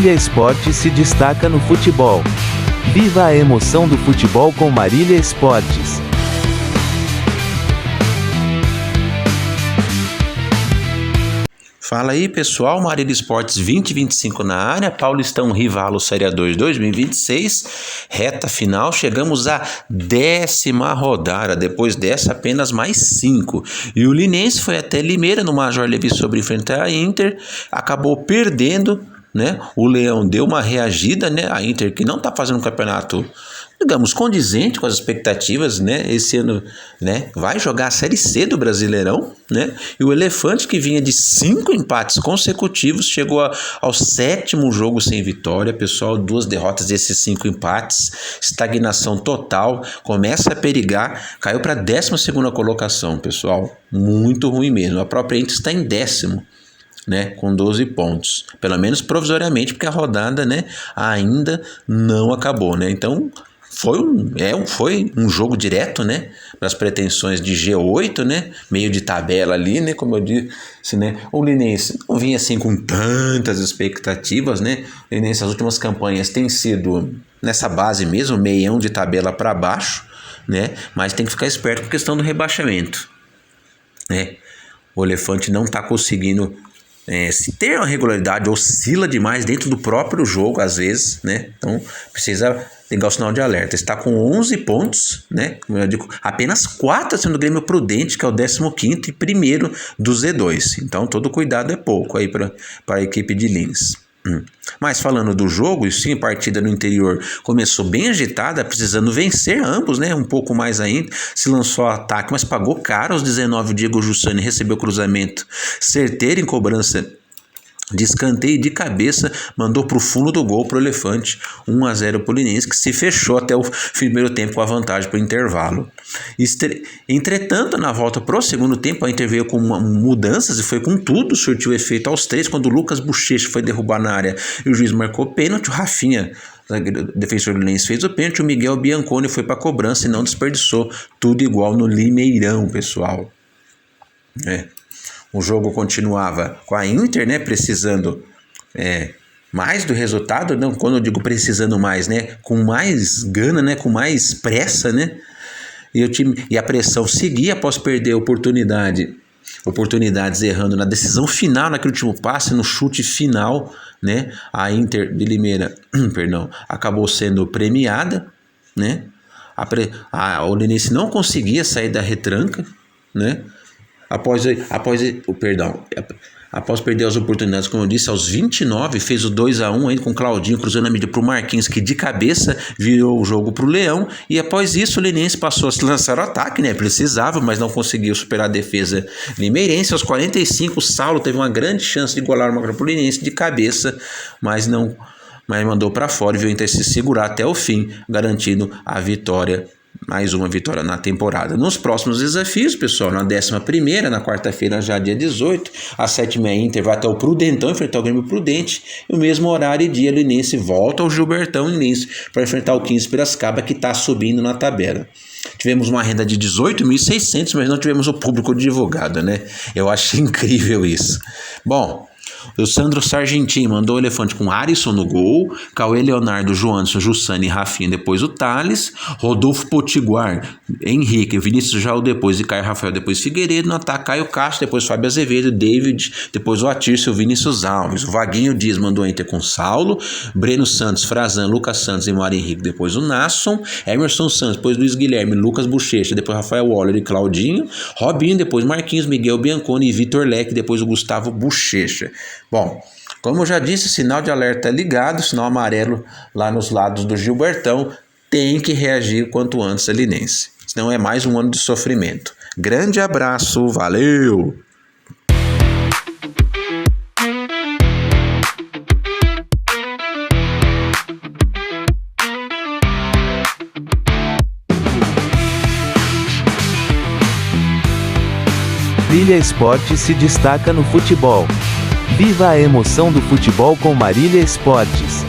Brilha Esportes se destaca no futebol. Viva a emoção do futebol com Marília Esportes. Fala aí pessoal, Marília Esportes 2025 na área, Paulistão Rivalo Série A2 2026, reta final, chegamos à 10ª rodada, depois dessa apenas mais 5, e o Linense foi até Limeira no Major Levi sobre enfrentar a Inter, acabou perdendo, né? O Leão deu uma reagida, né? A Inter que não está fazendo um campeonato, digamos, condizente com as expectativas, né? Esse ano, né, vai jogar a Série C do Brasileirão, né? E o Elefante, que vinha de 5 empates consecutivos, chegou ao 7º jogo sem vitória, pessoal, 2 derrotas desses 5 empates, estagnação total, começa a perigar, caiu para a 12ª colocação, pessoal, muito ruim mesmo. A própria Inter está em 10º. Né, com 12 pontos, pelo menos provisoriamente, porque a rodada, né, ainda não acabou, né? Então foi um jogo direto, né, para as pretensões de G8, né, meio de tabela ali, né, como eu disse, né, o Linense não vinha assim com tantas expectativas, né? O Linense, as últimas campanhas tem sido nessa base mesmo, meião de tabela para baixo, né? Mas tem que ficar esperto com a questão do rebaixamento, né? O Elefante não está conseguindo se ter uma regularidade, oscila demais dentro do próprio jogo às vezes, né? Então precisa ligar o sinal de alerta. Está com 11 pontos, né? Como eu digo, apenas 4 sendo o Grêmio Prudente, que é o 15º e primeiro do Z2. Então todo cuidado é pouco aí para a equipe de Lins. Mas falando do jogo, e sim, a partida no interior começou bem agitada, precisando vencer ambos, né? Um pouco mais ainda, se lançou ao ataque, mas pagou caro aos 19. O Diego Jussani recebeu cruzamento certeiro em cobrança de escanteio de cabeça, mandou para o fundo do gol para o Elefante, 1-0 para o Linense, que se fechou até o primeiro tempo com a vantagem para o intervalo. Entretanto, na volta para o segundo tempo, a Inter veio com mudanças e foi com tudo, surtiu efeito aos 3, quando o Lucas Bochecha foi derrubar na área e o juiz marcou pênalti. O Rafinha, o defensor do Linense, fez o pênalti, o Miguel Bianconi foi para a cobrança e não desperdiçou, tudo igual no Limeirão, pessoal. O jogo continuava com a Inter, né, precisando mais do resultado, não, quando eu digo precisando mais, né, com mais gana, né, com mais pressa, né, e a pressão seguia após perder oportunidades errando na decisão final, naquele último passe, no chute final, né, a Inter de Limeira, acabou sendo premiada, né, o Linense não conseguia sair da retranca, né. Após perder as oportunidades, como eu disse, aos 29, fez o 2-1 ainda com o Claudinho cruzando a mídia para o Marquinhos, que de cabeça virou o jogo para o Leão, e após isso o Linense passou a se lançar ao ataque, né? Precisava, mas não conseguiu superar a defesa limeirense. Aos 45, o Saulo teve uma grande chance de igualar uma para o Linense de cabeça, mas mandou para fora e viu o Inter se segurar até o fim, garantindo a vitória. Mais uma vitória na temporada. Nos próximos desafios, pessoal, na 11ª, na quarta-feira, já dia 18, às 7h30, Inter vai até o Prudentão enfrentar o Grêmio Prudente, e o mesmo horário e dia, Linense volta ao Gilbertão Linense para enfrentar o 15 Piracicaba, que está subindo na tabela. Tivemos uma renda de 18.600, mas não tivemos o público divulgado, né? Eu acho incrível isso. Bom, o Sandro Sargentin mandou o Elefante com Arisson no gol, Cauê Leonardo, Joanderson, Jussani e Rafinha, depois o Thales, Rodolfo Potiguar, Henrique, Vinícius Jaú depois, e Caio Rafael depois Figueiredo, no ataque Caio Castro, depois Fábio Azevedo, David, depois o Atirce, o Vinícius Alves, o Vaguinho Dias mandou Inter com Saulo, Breno Santos, Frazan, Lucas Santos e Mário Henrique, depois o Nasson, Emerson Santos, depois Luiz Guilherme, Lucas Bochecha, depois Rafael Waller e Claudinho, Robinho, depois Marquinhos, Miguel Bianconi e Vitor Leque, depois o Gustavo Bochecha. Bom, como eu já disse, sinal de alerta ligado, sinal amarelo lá nos lados do Gilbertão, tem que reagir o quanto antes a Linense, senão é mais um ano de sofrimento. Grande abraço, valeu! Brilha Esportes se destaca no futebol. Viva a emoção do futebol com Marília Esportes.